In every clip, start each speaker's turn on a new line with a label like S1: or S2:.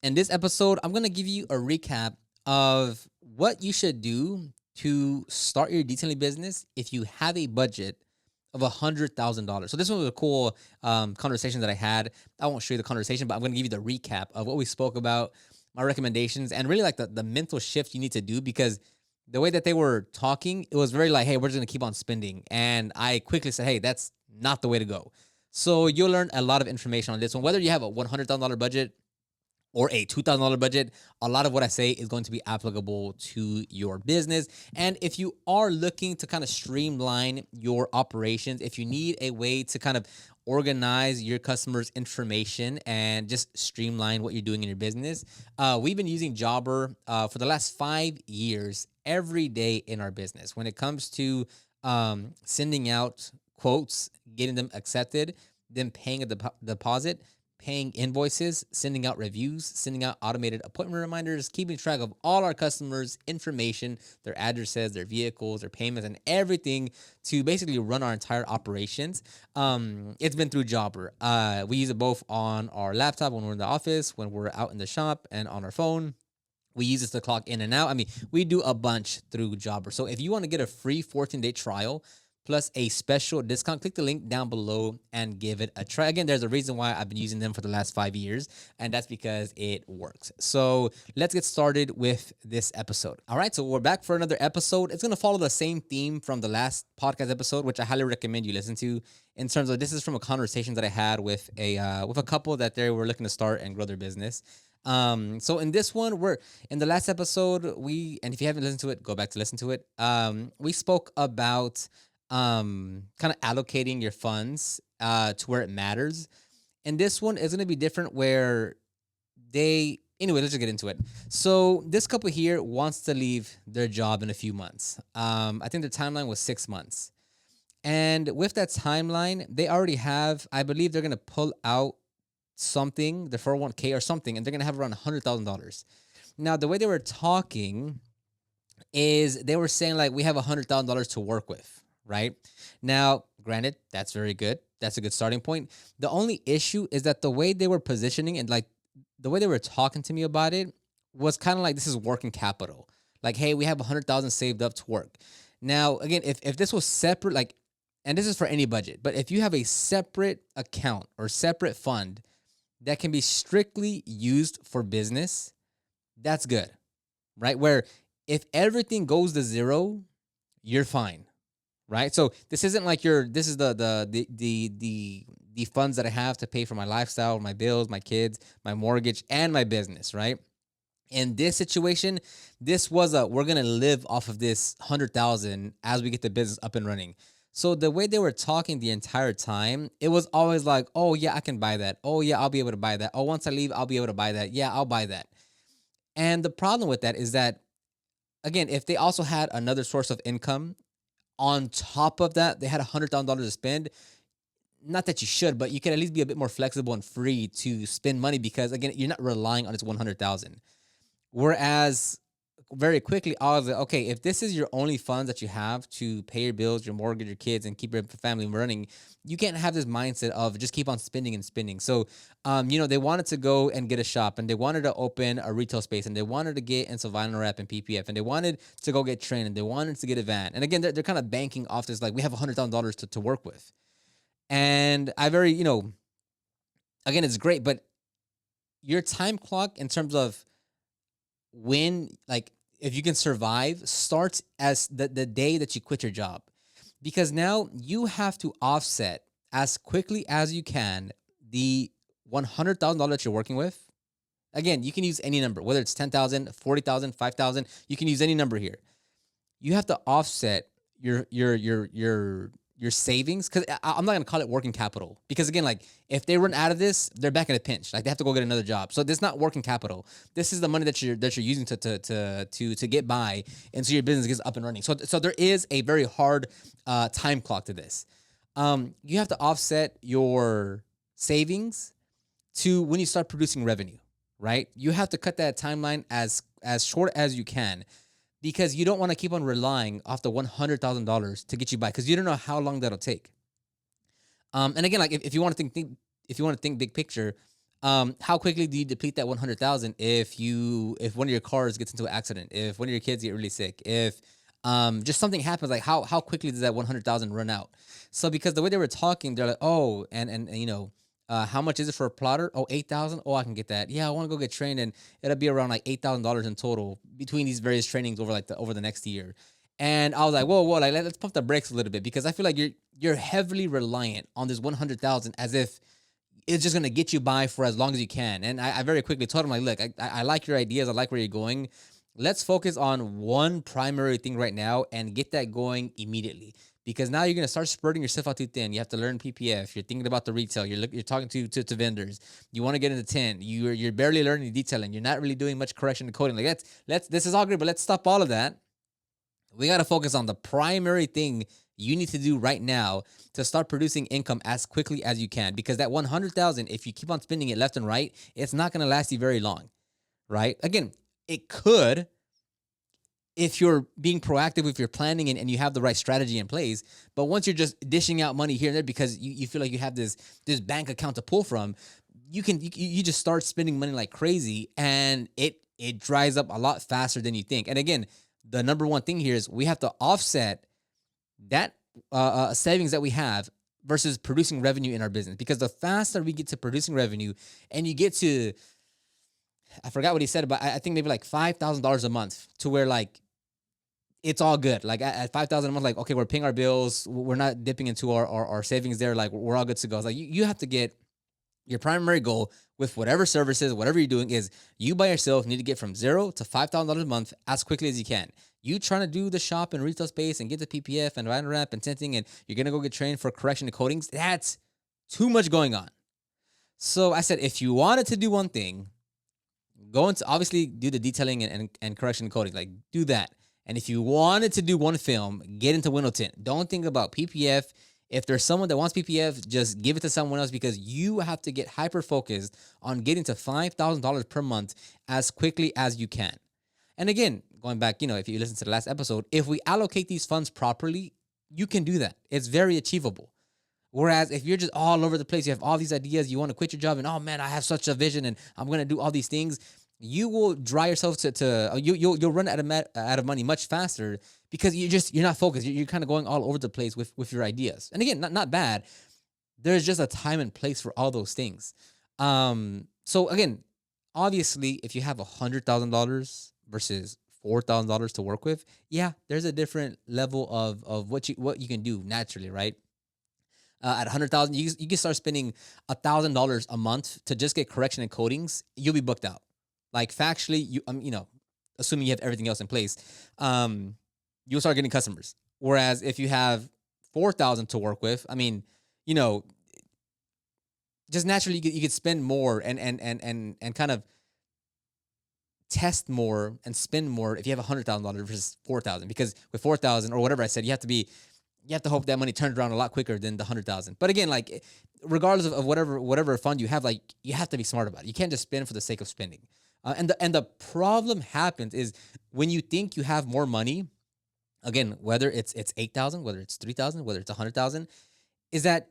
S1: In this episode, I'm going to give you a recap of what you should do to start your detailing business if you have a budget of $100,000. So this one was a cool conversation that I had. I won't show you the conversation, but I'm going to give you the recap of what we spoke about, my recommendations, and really like the mental shift you need to do because the way that they were talking, it was very like, hey, we're just going to keep on spending. And I quickly said, hey, that's not the way to go. So you'll learn a lot of information on this one, whether you have a $100,000 budget or a $2,000 budget, a lot of what I say is going to be applicable to your business. And if you are looking to kind of streamline your operations, if you need a way to kind of organize your customers' information and just streamline what you're doing in your business, we've been using Jobber for the last 5 years every day in our business. When it comes to sending out quotes, getting them accepted, then paying a deposit, paying invoices, sending out reviews, sending out automated appointment reminders, keeping track of all our customers' information, their addresses, their vehicles, their payments, and everything to basically run our entire operations. It's been through Jobber. We use it both on our laptop when we're in the office, when we're out in the shop, and on our phone. We use this to clock in and out. I mean, we do a bunch through Jobber. So if you want to get a free 14-day trial plus a special discount, click the link down below and give it a try. Again, there's a reason why I've been using them for the last 5 years, and that's because it works. So let's get started with this episode. All right, so we're back for another episode. It's going to follow the same theme from the last podcast episode, which I highly recommend you listen to. In terms of, this is from a conversation that I had with a couple that they were looking to start and grow their business. So in this one, we're in the last episode, and if you haven't listened to it, go back to listen to it. We spoke about kind of allocating your funds to where it matters. And this one is going to be different where anyway, let's just get into it. So this couple here wants to leave their job in a few months. I think the timeline was 6 months. And with that timeline, they already have, I believe they're going to pull out something, the 401k or something, and they're going to have around $100,000. Now, the way they were talking is they were saying like, we have $100,000 to work with, right? Now, granted, that's very good. That's a good starting point. The only issue is that the way they were positioning and like the way they were talking to me about it was kind of like, this is working capital. Like, hey, we have 100,000 saved up to work. Now, again, if this was separate, like, and this is for any budget, but if you have a separate account or separate fund that can be strictly used for business, that's good, right? Where if everything goes to zero, you're fine, right? So this isn't like this is the funds that I have to pay for my lifestyle, my bills, my kids, my mortgage, and my business, right? In this situation, this was we're gonna live off of this 100,000 as we get the business up and running. So the way they were talking the entire time, it was always like, oh yeah, I can buy that. Oh yeah, I'll be able to buy that. Oh, once I leave, I'll be able to buy that. Yeah, I'll buy that. And the problem with that is that, again, if they also had another source of income on top of that, they had $100,000 to spend. Not that you should, but you can at least be a bit more flexible and free to spend money because, again, you're not relying on this 100,000. Whereas very quickly, I was like, okay, if this is your only funds that you have to pay your bills, your mortgage, your kids, and keep your family running, you can't have this mindset of just keep on spending and spending. So, they wanted to go and get a shop, and they wanted to open a retail space, and they wanted to get into vinyl wrap and PPF, and they wanted to go get trained, and they wanted to get a van. And again, they're kind of banking off this, like, we have $100,000 to work with. And I very, again, it's great, but your time clock in terms of when, like, if you can survive starts as the day that you quit your job, because now you have to offset as quickly as you can the $100,000 that you're working with. Again, you can use any number, whether it's 10,000, 40,000, 5,000. You can use any number here. You have to offset your savings, because I'm not gonna call it working capital, because again, like, if they run out of this, they're back in a pinch. Like, they have to go get another job. So this is not working capital. This is the money that you're using to get by, and so your business gets up and running. So there is a very hard time clock to this. You have to offset your savings to when you start producing revenue, right? You have to cut that timeline as short as you can, because you don't want to keep on relying off the $100,000 to get you by, because you don't know how long that'll take. And again, like, if you want to think big picture, How quickly do you deplete that 100,000 if one of your cars gets into an accident, if one of your kids get really sick, if just something happens, like how quickly does that 100,000 run out? So because the way they were talking, they're like, oh, and how much is it for a plotter? Oh, 8,000. Oh, I can get that. Yeah, I want to go get trained, and it'll be around like $8,000 in total between these various trainings over over the next year. And I was like, whoa, whoa, like let's pump the brakes a little bit because I feel like you're heavily reliant on this 100,000 as if it's just gonna get you by for as long as you can. And I very quickly told him like, look, I like your ideas, I like where you're going. Let's focus on one primary thing right now and get that going immediately. Because now you're gonna start spreading yourself out too thin. You have to learn PPF. You're thinking about the retail. You're talking to vendors. You want to get into 10. You're barely learning detailing. You're not really doing much correction and coding. Like let's this is all great, but let's stop all of that. We got to focus on the primary thing you need to do right now to start producing income as quickly as you can, because that 100,000, if you keep on spending it left and right, it's not going to last you very long, right? Again, it could if you're being proactive with your planning and you have the right strategy in place. But once you're just dishing out money here and there because you feel like you have this bank account to pull from, you just start spending money like crazy, and it dries up a lot faster than you think. And again, the number one thing here is we have to offset that savings that we have versus producing revenue in our business, because the faster we get to producing revenue and you get to, I forgot what he said, but I think maybe like $5,000 a month, to where like it's all good. Like at 5,000 a month, like, okay, we're paying our bills. We're not dipping into our savings there. Like we're all good to go. It's like you have to get your primary goal with whatever services, whatever you're doing, is you by yourself need to get from zero to $5,000 a month as quickly as you can. You trying to do the shop and retail space and get the PPF and random wrap and tinting, and you're going to go get trained for correction and coatings. That's too much going on. So I said, if you wanted to do one thing, go into obviously do the detailing and correction and coating, like do that. And if you wanted to do one film, get into window tint. Don't think about PPF. If there's someone that wants PPF, just give it to someone else, because you have to get hyper focused on getting to $5,000 per month as quickly as you can. And again, going back, if you listen to the last episode, if we allocate these funds properly, you can do that. It's very achievable. Whereas if you're just all over the place, you have all these ideas, you want to quit your job, and oh man, I have such a vision, and I'm gonna do all these things. You will dry yourself you'll run out of money much faster, because you're not focused. You're kind of going all over the place with your ideas. And again, not bad. There's just a time and place for all those things. So again, obviously, if you have $100,000 versus $4,000 to work with, yeah, there's a different level of what you can do naturally, right? At 100,000, you can start spending $1,000 a month to just get correction and coatings. You'll be booked out. Like factually, assuming you have everything else in place, you'll start getting customers. Whereas if you have 4,000 to work with, I mean, you know, just naturally you could spend more and kind of test more and spend more if you have $100,000 versus 4,000, because with 4,000 or whatever I said, you have to hope that money turns around a lot quicker than the 100,000. But again, like regardless of whatever fund you have, like you have to be smart about it. You can't just spend for the sake of spending. And the problem happens is when you think you have more money, again, whether it's 8,000, whether it's 3,000, whether it's 100,000, is that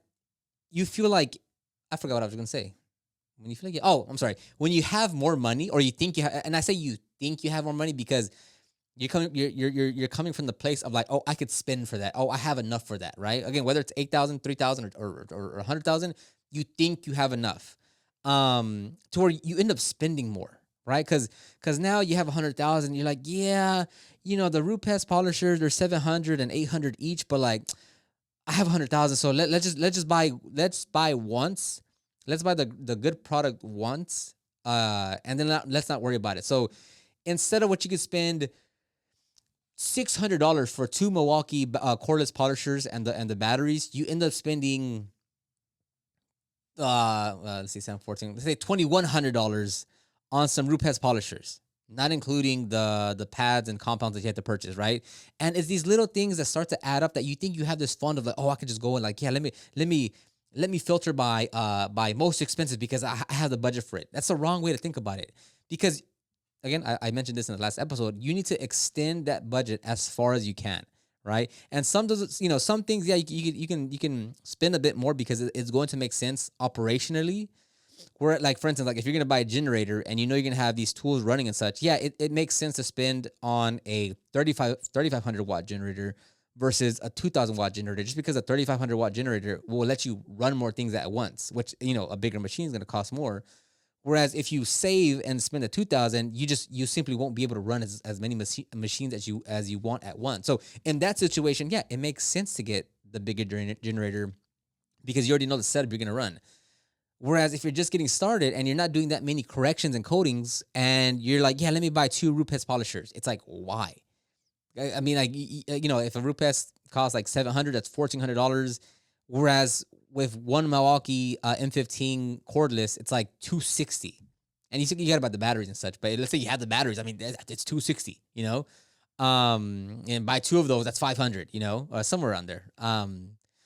S1: you feel like, I forgot what I was gonna say. When you feel like, oh, I'm sorry. When you have more money, or you think you have, and I say you think you have more money because you're coming from the place of like, oh, I could spend for that. Oh, I have enough for that, right? Again, whether it's 8,000, 3,000, or 100,000, you think you have enough, to where you end up spending more, right? Because now you have 100,000, you're like, yeah, the root pest polishers, they're 700 and 800 each, but like I have 100,000, so let's buy once, let's buy the good product once, and then let's not worry about it. So instead of what you could spend $600 for two Milwaukee cordless polishers and the batteries, you end up spending let's see, 714, let's say $2,100 on some root pest polishers, not including the pads and compounds that you have to purchase, right? And it's these little things that start to add up that you think you have this fund of like, oh, I can just go and like, yeah, let me filter by most expensive because I have the budget for it. That's the wrong way to think about it, because again, I mentioned this in the last episode. You need to extend that budget as far as you can, right? And some things, yeah, you can spend a bit more because it's going to make sense operationally. Where like for instance, like if you're gonna buy a generator and you know you're gonna have these tools running and such, yeah, it makes sense to spend on a 3,500 watt generator versus a 2,000 watt generator, just because a 3,500 watt generator will let you run more things at once, which a bigger machine is gonna cost more. Whereas if you save and spend a 2,000, you simply won't be able to run as many machines as you want at once. So in that situation, yeah, it makes sense to get the bigger generator because you already know the setup you're gonna run. Whereas if you're just getting started and you're not doing that many corrections and coatings, and you're like, yeah, let me buy two Rupes polishers. It's like, why? I mean, like, if a Rupes costs like 700, that's $1,400. Whereas with one Milwaukee M15 cordless, it's like 260. And you got about the batteries and such, but let's say you have the batteries. I mean, it's 260, and buy two of those, that's 500, somewhere around there.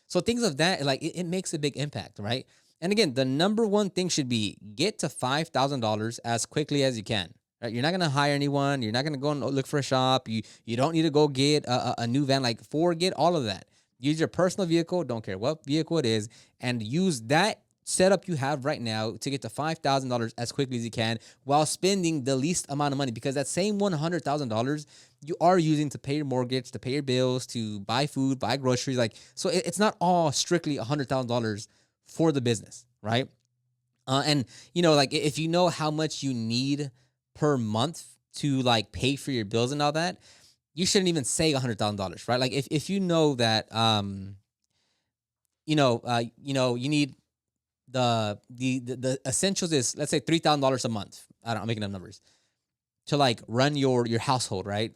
S1: So things of that, like it makes a big impact, right? And again, the number one thing should be get to $5,000 as quickly as you can. Right? You're not gonna hire anyone. You're not gonna go and look for a shop. You don't need to go get a new van. Like forget all of that. Use your personal vehicle. Don't care what vehicle it is, and use that setup you have right now to get to $5,000 as quickly as you can, while spending the least amount of money. Because that same $100,000 you are using to pay your mortgage, to pay your bills, to buy food, buy groceries. Like so, it's not all strictly $100,000 for the business, right? And like if you know how much you need per month to like pay for your bills and all that, you shouldn't even say $100,000, right? Like if you know that you need the essentials is, let's say, $3,000 a month. I'm making up numbers to like run your household, right?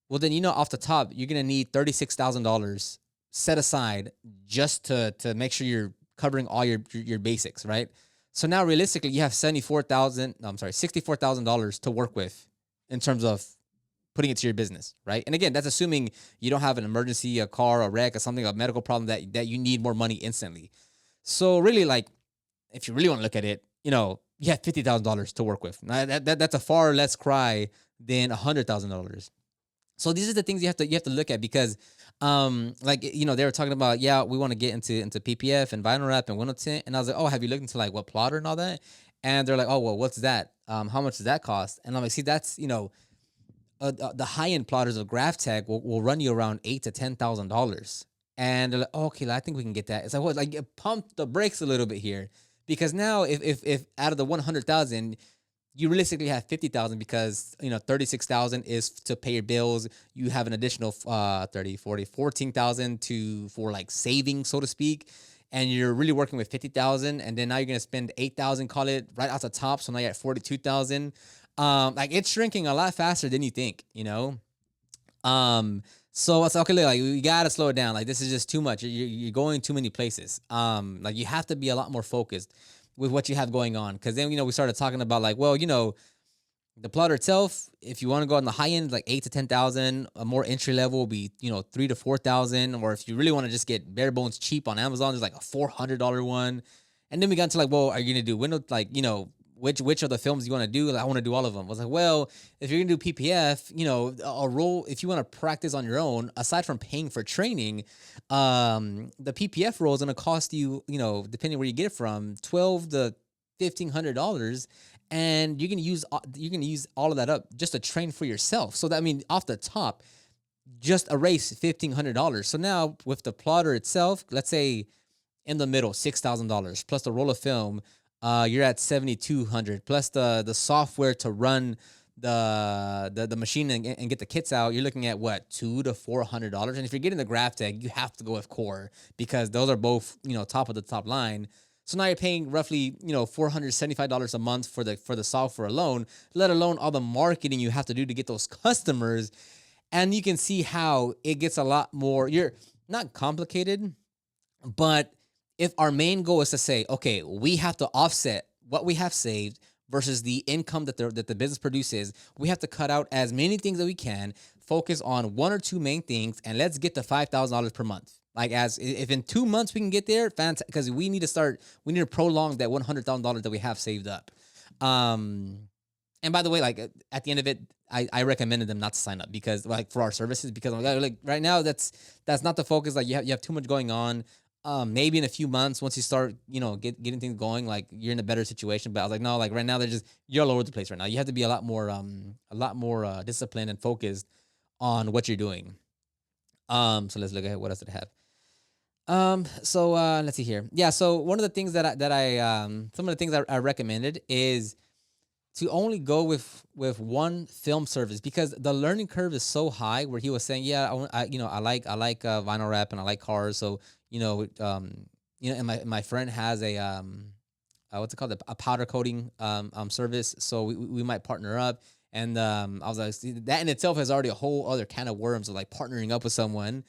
S1: Well, then off the top you're gonna need $36,000 set aside just to make sure you're covering all your basics, right? So now realistically, you have $64,000 to work with in terms of putting it to your business, right? And again, that's assuming you don't have an emergency, a car, a wreck, or something, a medical problem that you need more money instantly. So really, like, if you really want to look at it, you have $50,000 to work with. Now, that's a far less cry than $100,000. So these are the things you have to look at, because they were talking about, yeah, we want to get into PPF and vinyl wrap and window tint, and I was like, oh, have you looked into like what plotter and all that? And they're like, oh, well, what's that? How much does that cost? And I'm like, see, that's the high end plotters of GraphTech will run you around $8,000 to $10,000. And they're like, oh, okay, I think we can get that. It's like, what? Like, pump the brakes a little bit here, because now if out of the 100,000, you realistically have 50,000, because 36,000 is to pay your bills. You have an additional 30, 40, 14,000 for like saving, so to speak. And you're really working with 50,000, and then now you're gonna spend 8,000, call it, right off the top. So now you're at 42,000. Like it's shrinking a lot faster than you think. So it's okay. Like you gotta slow it down. Like this is just too much. You're going too many places. Like you have to be a lot more focused with what you have going on. Because then we started talking about like, well, the plotter itself, if you want to go on the high end, like 8 to 10,000, a more entry level will be 3 to 4,000. Or if you really want to just get bare bones cheap on Amazon, there's like a $400 one. And then we got into like, well, are you gonna do window, like which of the films you want to do? Like, I want to do all of them. I was like, well, if you're gonna do PPF, a role, if you want to practice on your own, aside from paying for training, the PPF roll is gonna cost you, depending where you get it from, $1,200 to $1,500, and you're gonna use all of that up just to train for yourself. So that, I mean, off the top, just erase $1,500. So now with the plotter itself, let's say in the middle, $6,000 plus the roll of film, you're at 7,200 plus the software to run the machine and get the kits out. You're looking at what, $200 to $400. And if you're getting the GraphTech, you have to go with Core, because those are both top of the top line. So now you're paying roughly $475 a month for the software alone, let alone all the marketing you have to do to get those customers. And you can see how it gets a lot more. You're not complicated, but if our main goal is to say, okay, we have to offset what we have saved versus the income that the business produces, we have to cut out as many things that we can, focus on one or two main things, and let's get to $5,000 per month. Like, as if in 2 months we can get there, fantastic, because we need to prolong that $100,000 that we have saved up. And by the way, like at the end of it, I recommended them not to sign up, because like for our services, because like right now that's not the focus. Like you have too much going on. Maybe in a few months, once you start, getting things going, like you're in a better situation. But I was like, no, like right now you're all over the place right now. You have to be a lot more disciplined and focused on what you're doing. So let's look at what else did I have. So let's see here. Yeah, so one of the things some of the things I recommended is to only go with one film service, because the learning curve is so high. Where he was saying, yeah, I like vinyl wrap and I like cars. So you know um and my friend has what's it called, a powder coating service. So we might partner up. And I was like, see, that in itself is already a whole other can of worms of like partnering up with someone.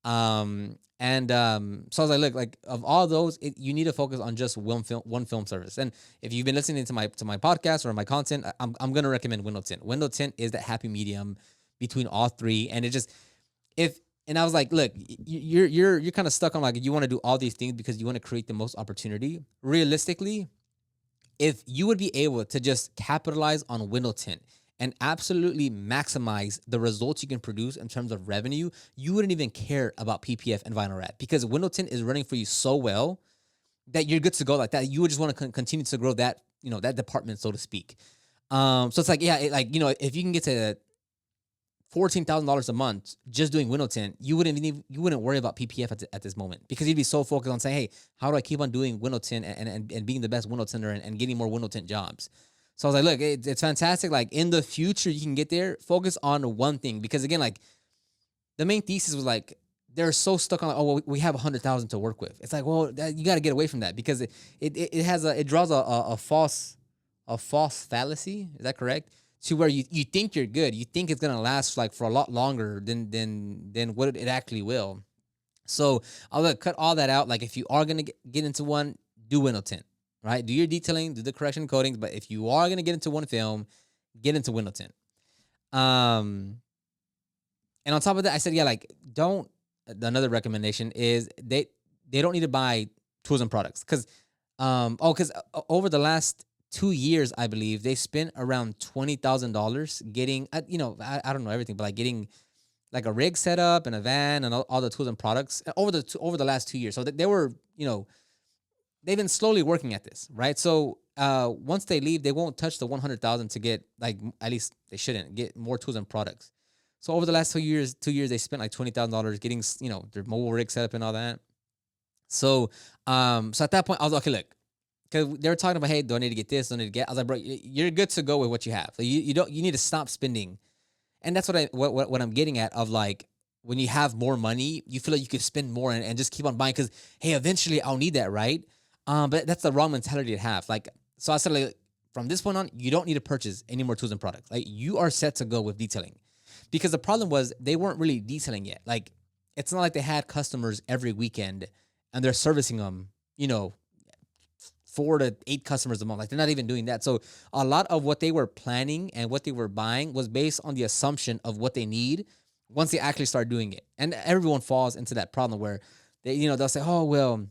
S1: So I was like, look, like of all those, you need to focus on just one film service. And if you've been listening to my podcast or my content, I'm gonna recommend Windows 10. Windows 10 is that happy medium between all three, and it just if and I was like, look, you're kind of stuck on like you want to do all these things because you want to create the most opportunity. Realistically, if you would be able to just capitalize on Windows 10 and absolutely maximize the results you can produce in terms of revenue, you wouldn't even care about PPF and vinyl wrap, because Windows 10 is running for you so well that you're good to go like that. You would just want to continue to grow that department, so to speak. So it's like, yeah, if you can get to $14,000 a month just doing Windows 10, you wouldn't worry about PPF at this moment, because you'd be so focused on saying, hey, how do I keep on doing Windows 10 and being the best Windows 10 and getting more Windows 10 jobs. So I was like, look, it's fantastic. Like in the future, you can get there. Focus on one thing, because again, like the main thesis was like they're so stuck on like, oh, well, we have 100,000 to work with. It's like, well, you got to get away from that, because it draws a false fallacy. Is that correct? To where you think you're good, you think it's gonna last like for a lot longer than what it actually will. So I'll cut all that out. Like if you are gonna get into one, do Windows 10, right? Do your detailing, do the correction coatings. But if you are gonna get into one film, get into Windows 10. Um, and on top of that, I said, yeah, like don't. Another recommendation is they don't need to buy tools and products, because over the last 2 years, I believe they spent around $20,000 getting, I don't know everything, but like getting like a rig set up and a van and all the tools and products over the last 2 years. So they were, they've been slowly working at this, right? So once they leave, they won't touch the 100,000 to get like, at least they shouldn't get more tools and products. So over the last 2 years, they spent like $20,000 getting, their mobile rig set up and all that. So at that point, I was like, okay, look, because they were talking about, hey, do I need to get this? Do I need to get? I was like, bro, you're good to go with what you have. So you need to stop spending. And that's what I'm getting at, of like, when you have more money, you feel like you could spend more and just keep on buying, because hey, eventually I'll need that, right? But that's the wrong mentality to have. Like, so I said, like, from this point on, you don't need to purchase any more tools and products. Like, you are set to go with detailing, because the problem was they weren't really detailing yet. Like, it's not like they had customers every weekend and they're servicing them, 4 to 8 customers a month. Like, they're not even doing that. So a lot of what they were planning and what they were buying was based on the assumption of what they need once they actually start doing it. And everyone falls into that problem where they'll say, oh, well,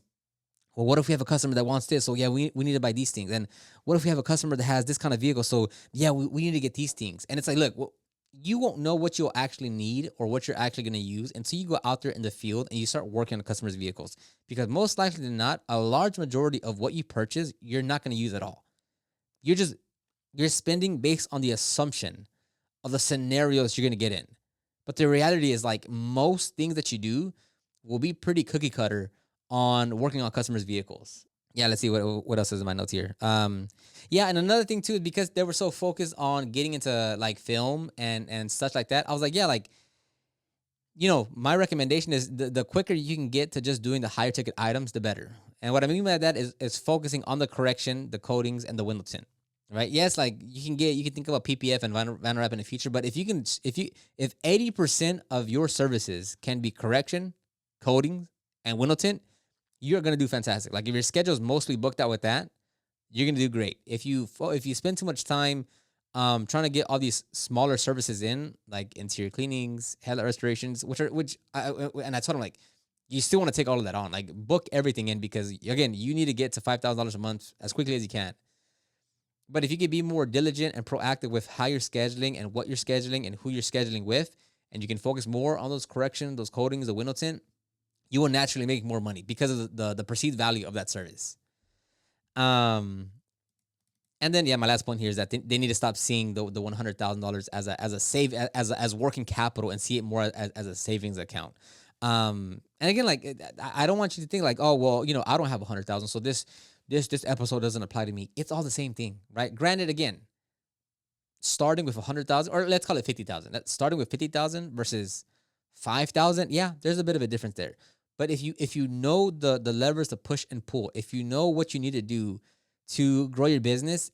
S1: what if we have a customer that wants this? So yeah, we need to buy these things. And what if we have a customer that has this kind of vehicle? So yeah, we need to get these things. And it's like, look, well, you won't know what you'll actually need or what you're actually going to use until you go out there in the field and you start working on customers' vehicles. Because most likely than not, a large majority of what you purchase, you're not going to use at all. You're spending based on the assumption of the scenarios you're going to get in. But the reality is, like, most things that you do will be pretty cookie cutter on working on customers' vehicles. Yeah, let's see what else is in my notes here. Yeah, and another thing too is because they were so focused on getting into like film and such like that. I was like, yeah, like, my recommendation is the quicker you can get to just doing the higher ticket items, the better. And what I mean by that is focusing on the correction, the coatings, and the window tint. Right? Yes, like you can think about PPF and vinyl wrap in the future, but if 80% of your services can be correction, coatings, and window tint, you're gonna do fantastic. Like, if your schedule is mostly booked out with that, you're gonna do great. If you spend too much time trying to get all these smaller services in, like interior cleanings, headlight restorations, and I told him, like, you still want to take all of that on. Like, book everything in, because again, you need to get to $5,000 a month as quickly as you can. But if you can be more diligent and proactive with how you're scheduling and what you're scheduling and who you're scheduling with, and you can focus more on those corrections, those coatings, the window tint, you will naturally make more money because of the perceived value of that service. Um, and then yeah, my last point here is that they need to stop seeing the $100,000 as a save as working capital and see it more as a savings account. And again, like I don't want you to think like, oh well, I don't have 100,000, so this episode doesn't apply to me. It's all the same thing, right? Granted, again, starting with 100,000, or let's call it 50,000. That's starting with 50,000 versus 5,000. Yeah, there's a bit of a difference there. But if you know the levers to push and pull, if you know what you need to do to grow your business,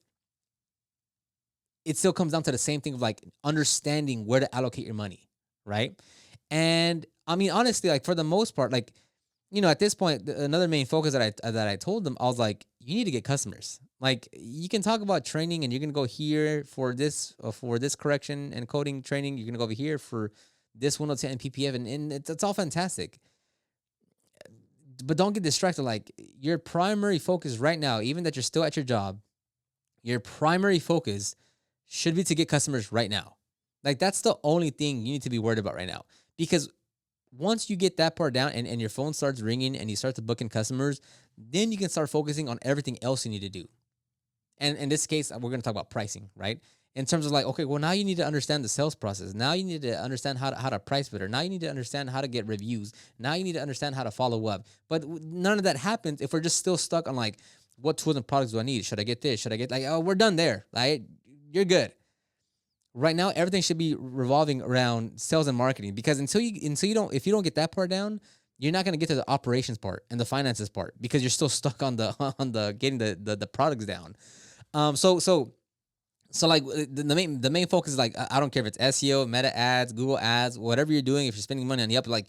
S1: it still comes down to the same thing of like understanding where to allocate your money, right? And I mean, honestly, like for the most part, like at this point, another main focus that I told them, I was like, you need to get customers. Like you can talk about training, and you're gonna go here for this correction and coding training. You're gonna go over here for this 110 PPF, and it's all fantastic. But don't get distracted. Like your primary focus right now, even that you're still at your job, your primary focus should be to get customers right now. Like that's the only thing you need to be worried about right now. Because once you get that part down and your phone starts ringing and you start to book in customers, then you can start focusing on everything else you need to do. And in this case, we're going to talk about pricing, right? In terms of like, okay, well, now you need to understand the sales process. Now you need to understand how to price better. Now you need to understand how to get reviews. Now you need to understand how to follow up. But none of that happens if we're just still stuck on like, what tools and products do I need? Should I get this? Should I get like, oh, we're done there, right? You're good. Right now, everything should be revolving around sales and marketing, because until you don't, if you don't get that part down, you're not going to get to the operations part and the finances part, because you're still stuck on the on the getting the products down. So like the main focus is like, I don't care if it's SEO, Meta ads, Google ads, whatever you're doing. If you're spending money on the up, like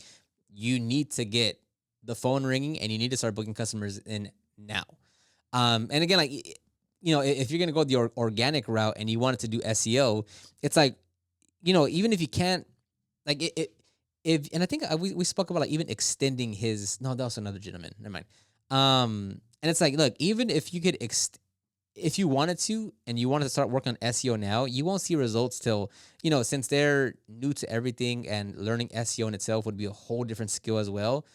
S1: you need to get the phone ringing and you need to start booking customers in now. And again, like if you're gonna go the organic route and you wanted to do SEO, it's like even if you can't, like if and I think we spoke about like even extending his. No, that was another gentleman. Never mind. And it's like, look, even if you could if you wanted to and you wanted to start working on SEO now, you won't see results till, since they're new to everything, and learning SEO in itself would be a whole different skill as well.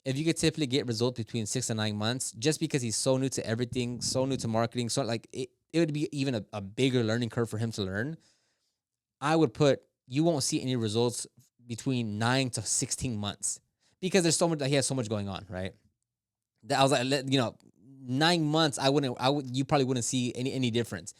S1: If you could typically get results between 6 to 9 months, just because he's so new to everything, so new to marketing, so like it would be even a bigger learning curve for him to learn. I would put, you won't see any results between 9 to 16 months, because there's so much, he has so much going on, right? That I was like, 9 months, you probably wouldn't see any difference.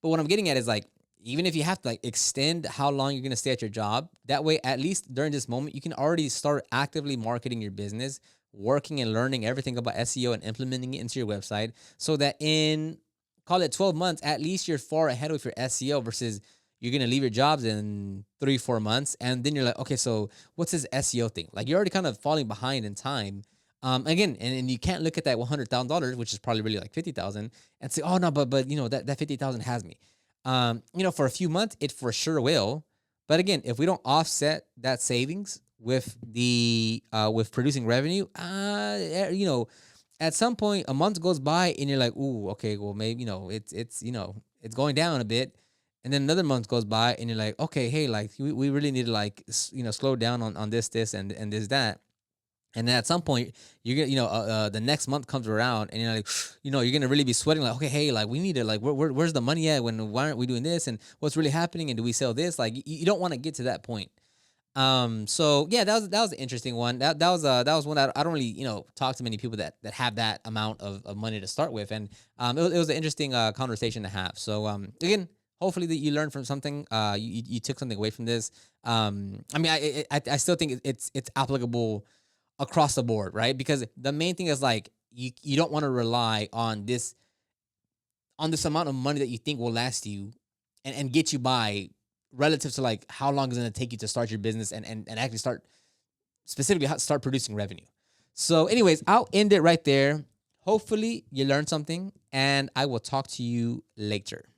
S1: But what I'm getting at is like, even if you have to like extend how long you're going to stay at your job, that way, at least during this moment, you can already start actively marketing your business, working and learning everything about SEO and implementing it into your website, so that in, call it 12 months, at least you're far ahead with your SEO, versus you're going to leave your jobs in 3-4 months. And then you're like, okay, so what's this SEO thing? Like you're already kind of falling behind in time. Again, and you can't look at that $100,000, which is probably really like 50,000, and say, oh no, but that 50,000 has me. For a few months, it for sure will. But again, if we don't offset that savings with the with producing revenue, at some point a month goes by and you're like, ooh, okay, well maybe it's going down a bit, and then another month goes by and you're like, okay, hey, like we really need to like slow down on this and this that. And then at some point, you're gonna, the next month comes around, and you're like, you're gonna really be sweating, like, okay, hey, like we need to, like, where's the money at? Why aren't we doing this? And what's really happening? And do we sell this? Like, you don't want to get to that point. So yeah, that was an interesting one. That was one that I don't really, talk to many people that have that amount of money to start with, and it was an interesting conversation to have. So again, hopefully that you learned from something. You took something away from this. I mean, I still think it's applicable across the board, right? Because the main thing is like, you don't want to rely on this amount of money that you think will last you and get you by, relative to like how long is it going to take you to start your business and actually start producing revenue. So anyways, I'll end it right there. Hopefully you learned something, and I will talk to you later.